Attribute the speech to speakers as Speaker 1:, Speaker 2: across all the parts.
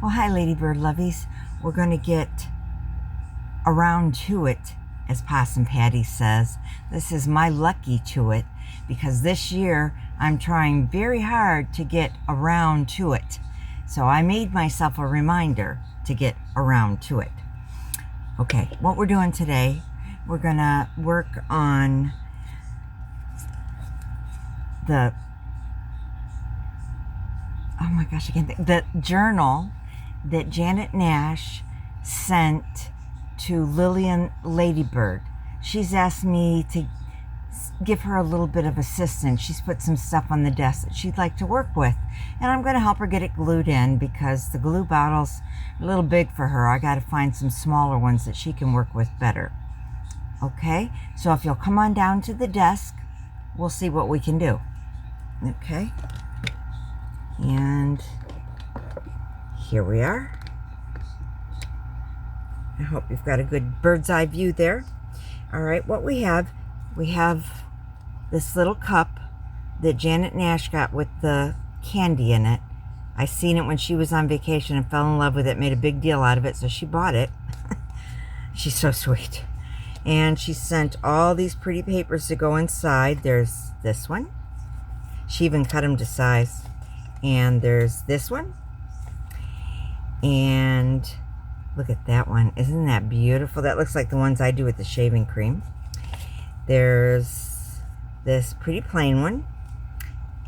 Speaker 1: Well, hi, Ladybird lovies. We're going to get around to it, as Possum Patty says. This is my lucky to it because this year I'm trying very hard to get around to it. So I made myself a reminder to get around to it. Okay, what we're doing today, we're going to work on the, oh my gosh, I can't think, the journal that Janet Nash sent to Lillian Ladybird. She's asked me to give her a little bit of assistance. She's put some stuff on the desk that she'd like to work with, and I'm going to help her get it glued in because the glue bottles are a little big for her. I got to find some smaller ones that she can work with better. Okay, so if you'll come on down to the desk, we'll see what we can do. Okay, and here we are. I hope you've got a good bird's eye view there. All right, what we have this little cup that Janet Nash got with the candy in it. I seen it when she was on vacation and fell in love with it, made a big deal out of it, so she bought it. She's so sweet. And she sent all these pretty papers to go inside. There's this one. She even cut them to size. And there's this one. And look at that one. Isn't that beautiful? That looks like the ones I do with the shaving cream. There's this pretty plain one.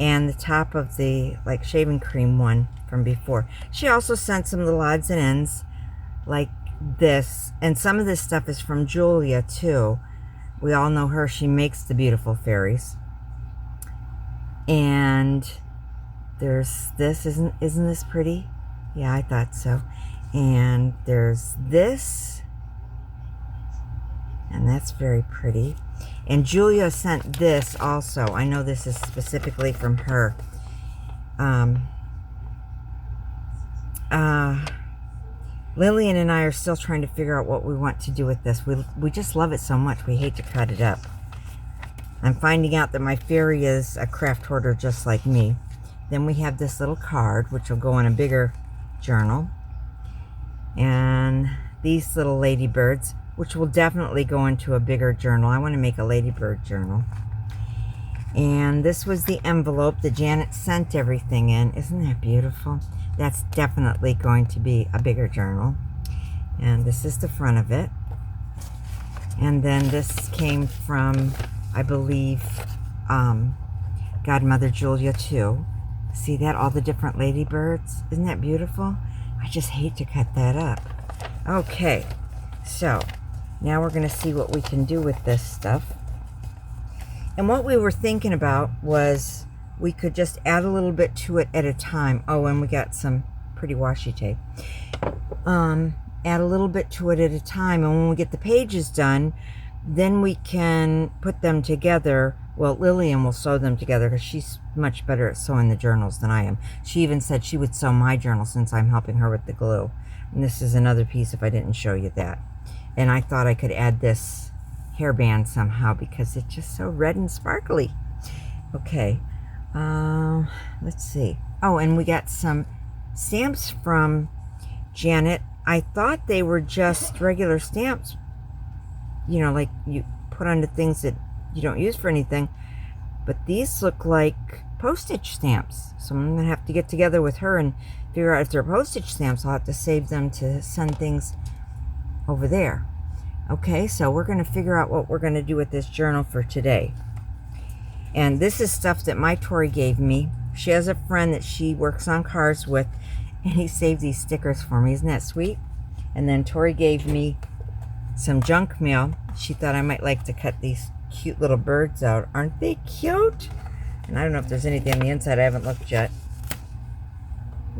Speaker 1: And the top of the like shaving cream one from before. She also sent some little odds and ends like this. And some of this stuff is from Julia too. We all know her. She makes the beautiful fairies. And there's this. Isn't this pretty? Yeah, I thought so. And there's this. And that's very pretty. And Julia sent this also. I know this is specifically from her. Lillian and I are still trying to figure out what we want to do with this. We just love it so much. We hate to cut it up. I'm finding out that my fairy is a craft hoarder just like me. Then we have this little card, which will go in a bigger journal. And these little ladybirds, which will definitely go into a bigger journal. I want to make a ladybird journal. And this was the envelope that Janet sent everything in. Isn't that beautiful? That's definitely going to be a bigger journal. And this is the front of it. And then this came from, I believe, Godmother Julia too. See that? All the different ladybirds. Isn't that beautiful? I just hate to cut that up. Okay, so now we're going to see what we can do with this stuff. And what we were thinking about was we could just add a little bit to it at a time. Oh, and we got some pretty washi tape. Add a little bit to it at a time, and when we get the pages done, then we can put them together. Well, Lillian will sew them together because she's much better at sewing the journals than I am. She even said she would sew my journal since I'm helping her with the glue. And this is another piece if I didn't show you that. And I thought I could add this hairband somehow because it's just so red and sparkly. Okay, let's see. Oh, and we got some stamps from Janet. I thought they were just regular stamps, you know, like you put onto things that you don't use for anything, but these look like postage stamps. So I'm gonna have to get together with her and figure out if they're postage stamps. I'll have to save them to send things over there. Okay, so we're gonna figure out what we're gonna do with this journal for today. And this is stuff that my Tori gave me. She has a friend that she works on cars with, and he saved these stickers for me. Isn't that sweet? And then Tori gave me some junk mail. She thought I might like to cut these cute little birds out. Aren't they cute? And I don't know if there's anything on the inside. I haven't looked yet.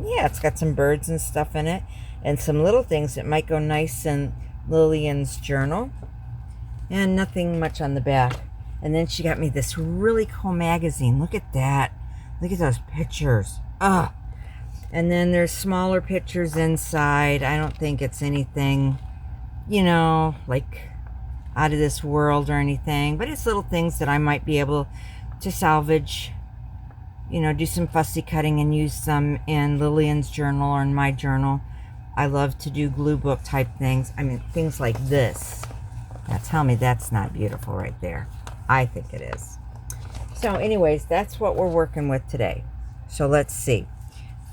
Speaker 1: Yeah, it's got some birds and stuff in it, and some little things that might go nice in Lillian's journal. And nothing much on the back. And then she got me this really cool magazine. Look at that. Look at those pictures. Ugh. And then there's smaller pictures inside. I don't think it's anything, you know, like out of this world or anything, but it's little things that I might be able to salvage, you know, do some fussy cutting and use some in Lillian's journal or in my journal. I love to do glue book type things. I mean, things like this. Now tell me that's not beautiful right there. I think it is. So anyways, that's what we're working with today. So let's see.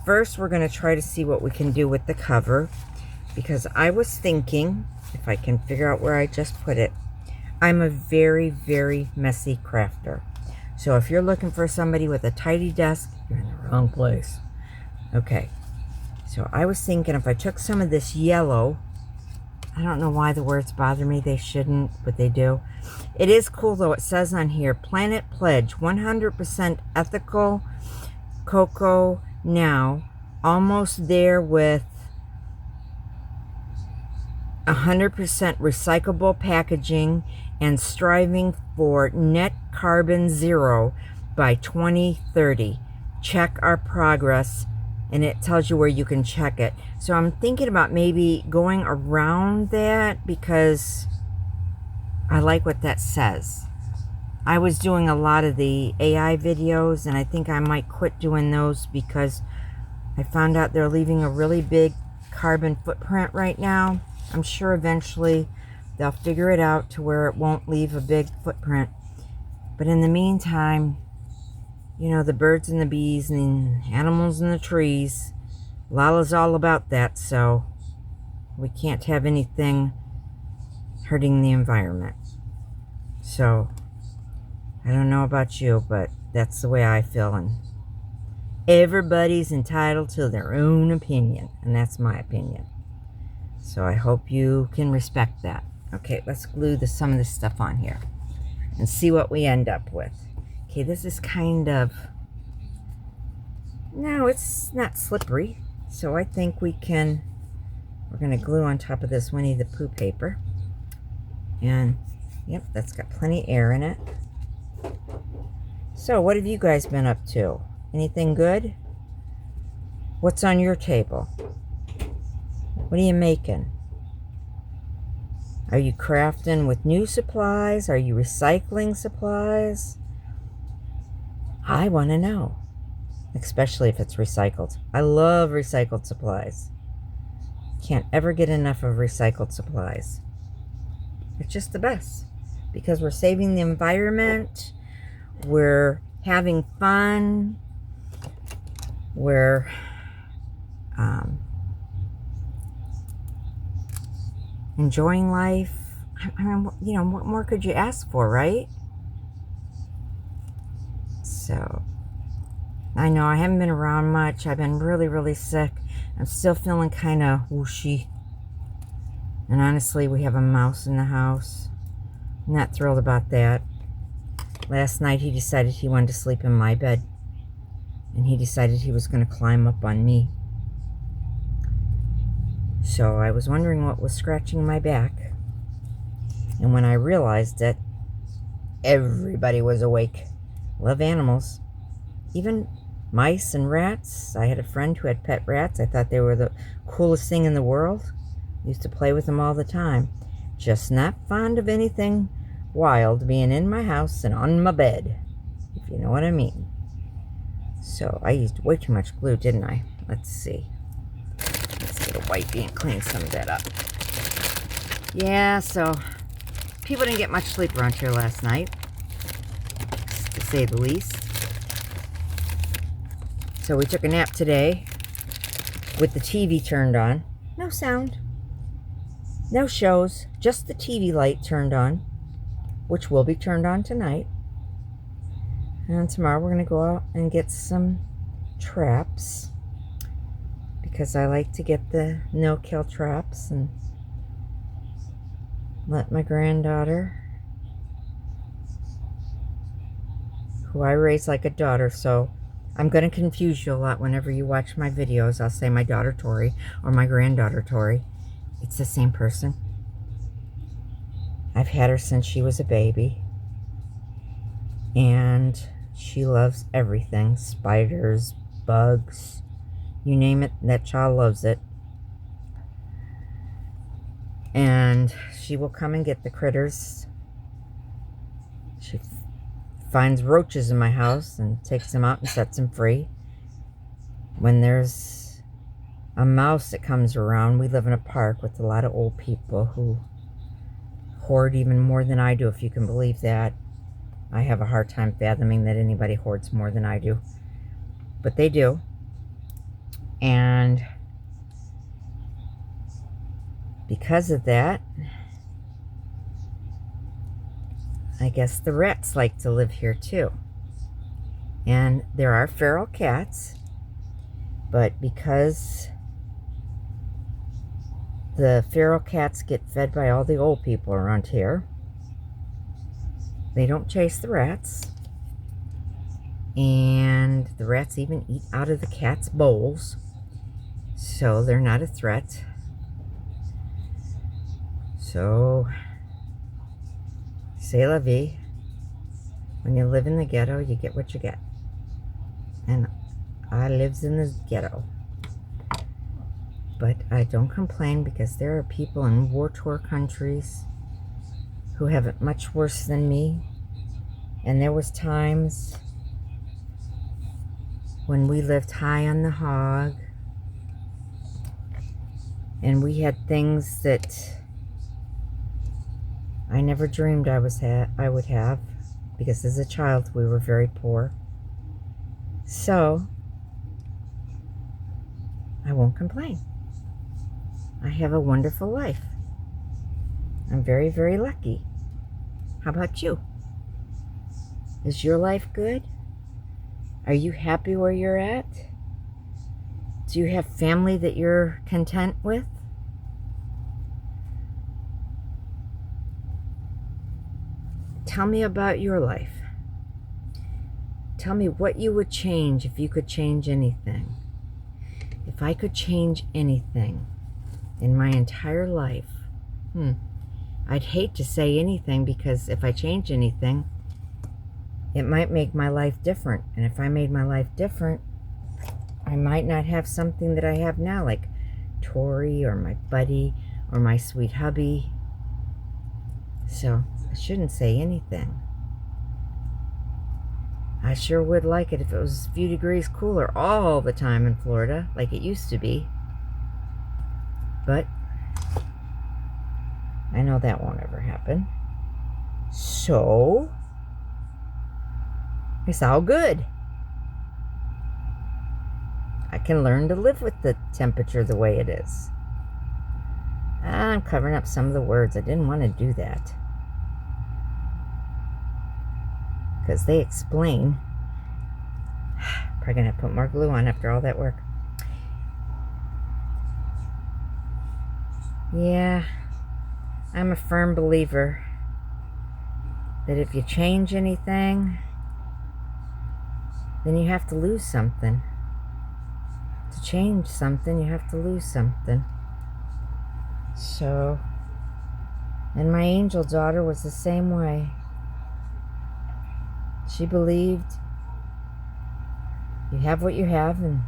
Speaker 1: First, we're going to try to see what we can do with the cover, because I was thinking, if I can figure out where I just put it, I'm a very, very messy crafter. So if you're looking for somebody with a tidy desk, you're in the wrong place. Okay. So I was thinking if I took some of this yellow, I don't know why the words bother me. They shouldn't, but they do. It is cool though. It says on here, Planet Pledge, 100% ethical cocoa now. Almost there with 100% recyclable packaging and striving for net carbon zero by 2030. Check our progress. And it tells you where you can check it. So I'm thinking about maybe going around that because I like what that says. I was doing a lot of the AI videos, and I think I might quit doing those because I found out they're leaving a really big carbon footprint right now. I'm sure eventually they'll figure it out to where it won't leave a big footprint. But in the meantime, you know, the birds and the bees and the animals and the trees, Lala's all about that, so we can't have anything hurting the environment. So, I don't know about you, but that's the way I feel, and everybody's entitled to their own opinion, and that's my opinion. So I hope you can respect that. Okay, let's glue some of this stuff on here and see what we end up with. Okay, this is kind of, no, it's not slippery. So I think we're going to glue on top of this Winnie the Pooh paper. And, yep, that's got plenty of air in it. So what have you guys been up to? Anything good? What's on your table? What are you making? Are you crafting with new supplies? Are you recycling supplies? I want to know, especially if it's recycled. I love recycled supplies. Can't ever get enough of recycled supplies. It's just the best because we're saving the environment, we're having fun, we're enjoying life. I mean, you know, what more could you ask for, right? So, I know I haven't been around much. I've been really, really sick. I'm still feeling kind of whooshy. And honestly, we have a mouse in the house. I'm not thrilled about that. Last night, he decided he wanted to sleep in my bed. And he decided he was going to climb up on me. So, I was wondering what was scratching my back. And when I realized it, everybody was awake. Love animals. Even mice and rats. I had a friend who had pet rats. I thought they were the coolest thing in the world. Used to play with them all the time. Just not fond of anything wild being in my house and on my bed, if you know what I mean. So I used way too much glue, didn't I? Let's see. Let's get a wipey and clean some of that up. Yeah, so people didn't get much sleep around here last night, to say the least. So we took a nap today with the TV turned on. No sound. No shows. Just the TV light turned on, which will be turned on tonight. And tomorrow we're going to go out and get some traps because I like to get the no-kill traps and let my granddaughter, who I raise like a daughter, so I'm going to confuse you a lot whenever you watch my videos. I'll say my daughter Tori or my granddaughter Tori. It's the same person. I've had her since she was a baby. And she loves everything. Spiders, bugs, you name it, that child loves it. And she will come and get the critters. She finds roaches in my house and takes them out and sets them free. When there's a mouse that comes around, we live in a park with a lot of old people who hoard even more than I do, if you can believe that. I have a hard time fathoming that anybody hoards more than I do. But they do. And because of that, I guess the rats like to live here too. And there are feral cats, but because the feral cats get fed by all the old people around here, they don't chase the rats. And the rats even eat out of the cats' bowls, so they're not a threat. So, c'est la vie. When you live in the ghetto, you get what you get. And I lives in the ghetto. But I don't complain, because there are people in war-torn countries who have it much worse than me. And there was times when we lived high on the hog, and we had things that I never dreamed I would have, because as a child we were very poor. So I won't complain. I have a wonderful life. I'm very, very lucky. How about you? Is your life good? Are you happy where you're at? Do you have family that you're content with? Tell me about your life. Tell me what you would change if you could change anything. If I could change anything in my entire life, I'd hate to say anything, because if I change anything, it might make my life different. And if I made my life different, I might not have something that I have now, like Tori or my buddy or my sweet hubby. So I shouldn't say anything. I sure would like it if it was a few degrees cooler all the time in Florida, like it used to be. But I know that won't ever happen. So it's all good. I can learn to live with the temperature the way it is. I'm covering up some of the words. I didn't want to do that, because they explain. Probably gonna have to put more glue on after all that work. Yeah, I'm a firm believer that if you change anything, then you have to lose something. To change something, you have to lose something. So, and my angel daughter was the same way. She believed you have what you have, and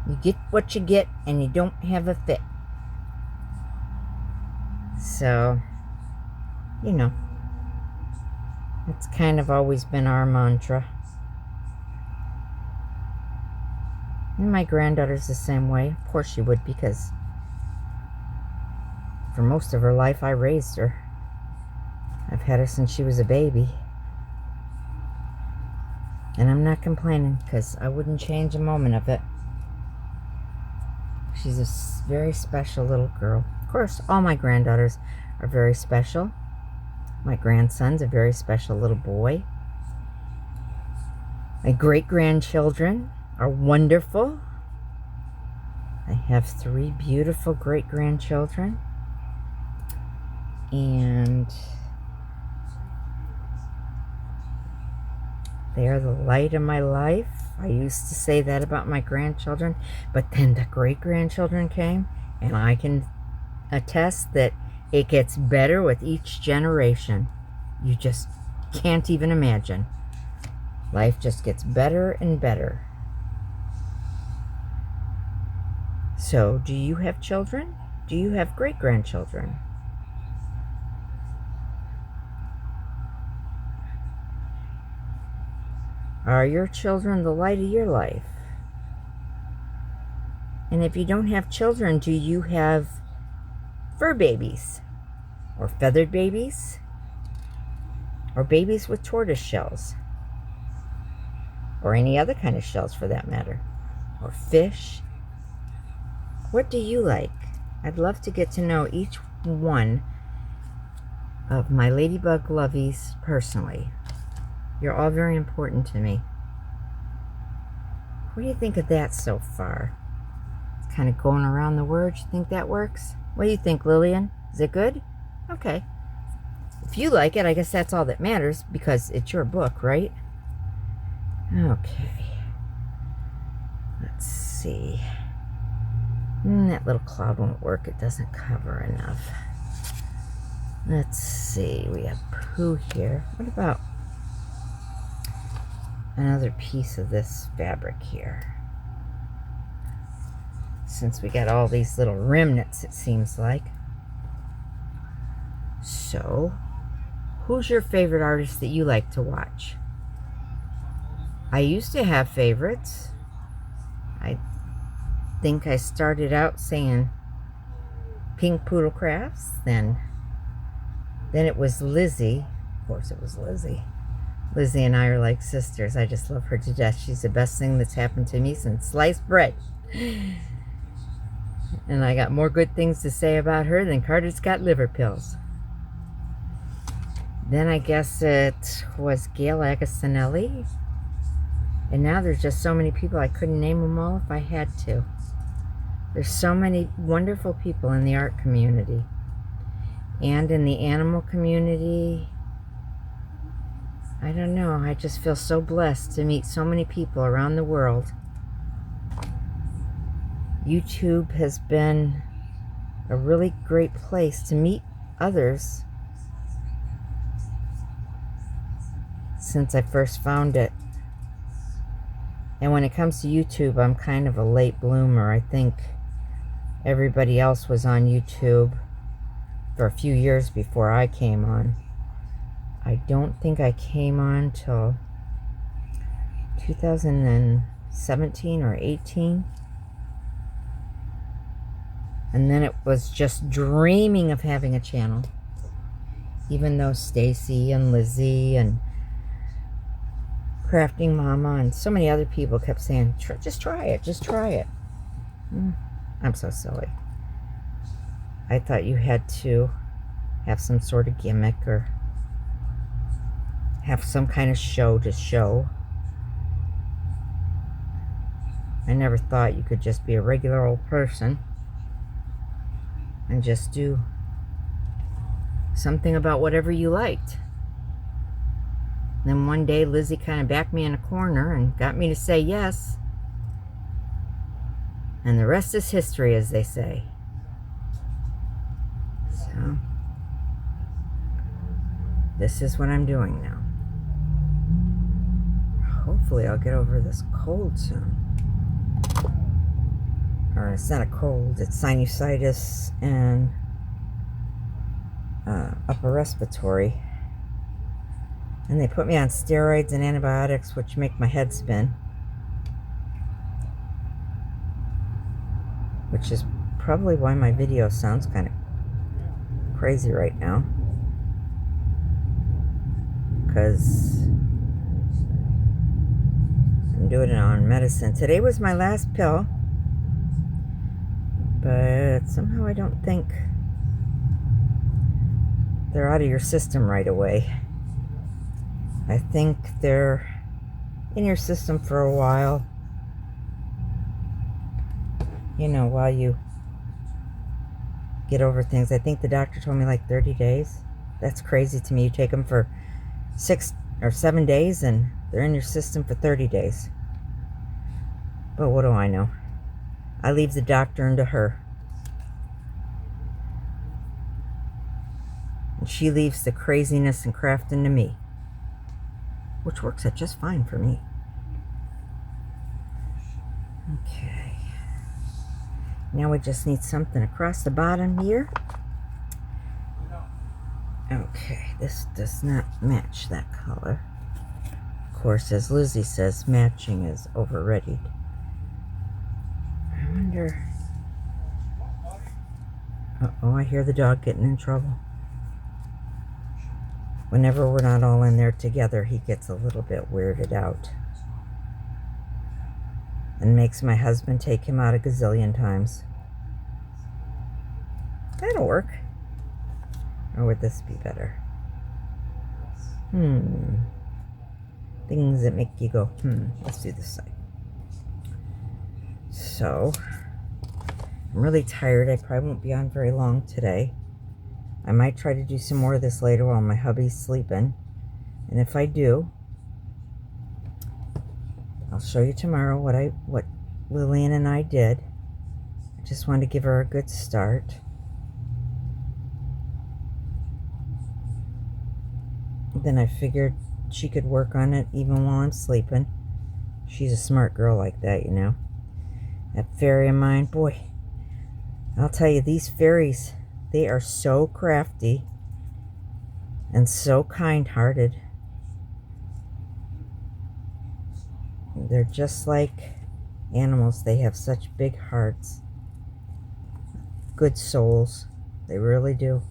Speaker 1: you get what you get, and you don't have a fit. So, you know, it's kind of always been our mantra. And my granddaughter's the same way. Of course she would, because for most of her life I raised her. I've had her since she was a baby. And I'm not complaining, because I wouldn't change a moment of it. She's a very special little girl. Of course, all my granddaughters are very special. My grandson's a very special little boy. My great-grandchildren are wonderful. I have 3 beautiful great-grandchildren. And they are the light of my life. I used to say that about my grandchildren, but then the great-grandchildren came, and I can attest that it gets better with each generation. You just can't even imagine. Life just gets better and better. So, do you have children? Do you have great-grandchildren? Are your children the light of your life? And if you don't have children, do you have fur babies? Or feathered babies? Or babies with tortoise shells? Or any other kind of shells for that matter? Or fish? What do you like? I'd love to get to know each one of my ladybug lovies personally. You're all very important to me. What do you think of that so far? It's kind of going around the words. You think that works? What do you think, Lillian? Is it good? Okay. If you like it, I guess that's all that matters because it's your book, right? Okay. Let's see. That little cloud won't work. It doesn't cover enough. Let's see. We have Pooh here. What about another piece of this fabric here? Since we got all these little remnants, it seems like. So, who's your favorite artist that you like to watch? I used to have favorites. I think I started out saying Pink Poodle Crafts, then it was Lizzie. Of course it was Lizzie. Lizzie and I are like sisters. I just love her to death. She's the best thing that's happened to me since sliced bread. And I got more good things to say about her than Carter's got liver pills. Then I guess it was Gail Agacinelli. And now there's just so many people, I couldn't name them all if I had to. There's so many wonderful people in the art community. And in the animal community. I don't know, I just feel so blessed to meet so many people around the world. YouTube has been a really great place to meet others since I first found it. And when it comes to YouTube, I'm kind of a late bloomer. I think everybody else was on YouTube for a few years before I came on. I don't think I came on till 2017 or 18. And then it was just dreaming of having a channel. Even though Stacy and Lizzie and Crafting Mama and so many other people kept saying, just try it, just try it. I'm so silly. I thought you had to have some sort of gimmick or have some kind of show to show. I never thought you could just be a regular old person and just do something about whatever you liked. Then one day Lizzie kind of backed me in a corner and got me to say yes. And the rest is history, as they say. So, this is what I'm doing now. Hopefully I'll get over this cold soon. Or it's not a cold, it's sinusitis and upper respiratory. And they put me on steroids and antibiotics, which make my head spin. Which is probably why my video sounds kind of crazy right now. Because I'm doing it on medicine. Today was my last pill. But somehow I don't think they're out of your system right away. I think they're in your system for a while. You know, while you get over things. I think the doctor told me like 30 days. That's crazy to me. You take them for 6 or 7 days and they're in your system for 30 days. But what do I know? I leave the doctor into her. And she leaves the craziness and crafting to me. Which works out just fine for me. Okay. Now we just need something across the bottom here. Okay, this does not match that color. Of course, as Lizzie says, matching is overrated. I wonder... Uh-oh, I hear the dog getting in trouble. Whenever we're not all in there together, he gets a little bit weirded out. And makes my husband take him out a gazillion times. That'll work. Or would this be better? Things that make you go, let's do this side. So, I'm really tired. I probably won't be on very long today. I might try to do some more of this later while my hubby's sleeping. And if I do, I'll show you tomorrow what Lillian and I did. I just wanted to give her a good start. Then I figured she could work on it even while I'm sleeping. She's a smart girl like that, you know. That fairy of mine, boy, I'll tell you, these fairies, they are so crafty and so kind-hearted. They're just like animals. They have such big hearts. Good souls. They really do.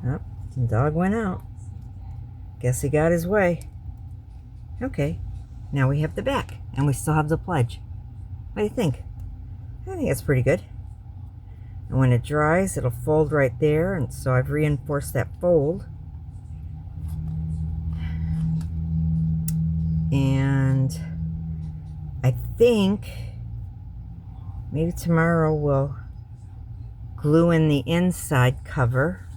Speaker 1: Oh, the dog went out. Guess he got his way. Okay, now we have the back, and we still have the pledge. What do you think? I think it's pretty good. And when it dries, it'll fold right there, and so I've reinforced that fold. And I think maybe tomorrow we'll glue in the inside cover.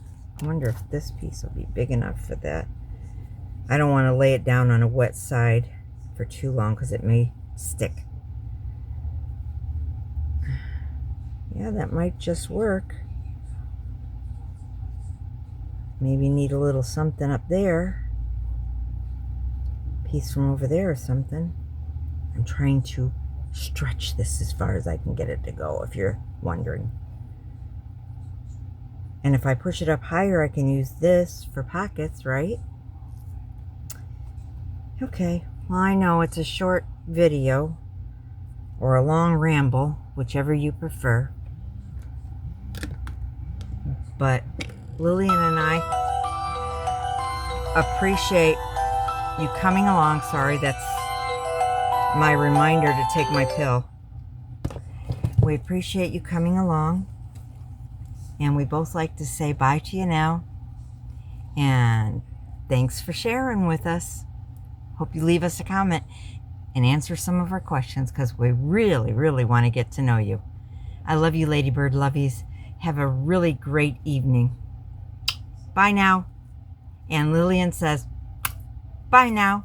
Speaker 1: I wonder if this piece will be big enough for that. I don't want to lay it down on a wet side for too long because it may stick. Yeah, that might just work. Maybe need a little something up there. Piece from over there or something. I'm trying to stretch this as far as I can get it to go, if you're wondering. And if I push it up higher, I can use this for pockets, right? Okay, well, I know it's a short video or a long ramble, whichever you prefer. But Lillian and I appreciate you coming along. Sorry, that's my reminder to take my pill. We appreciate you coming along. And we both like to say bye to you now. And thanks for sharing with us. Hope you leave us a comment and answer some of our questions because we really, really want to get to know you. I love you, Ladybird lovies. Have a really great evening. Bye now. And Lillian says, bye now.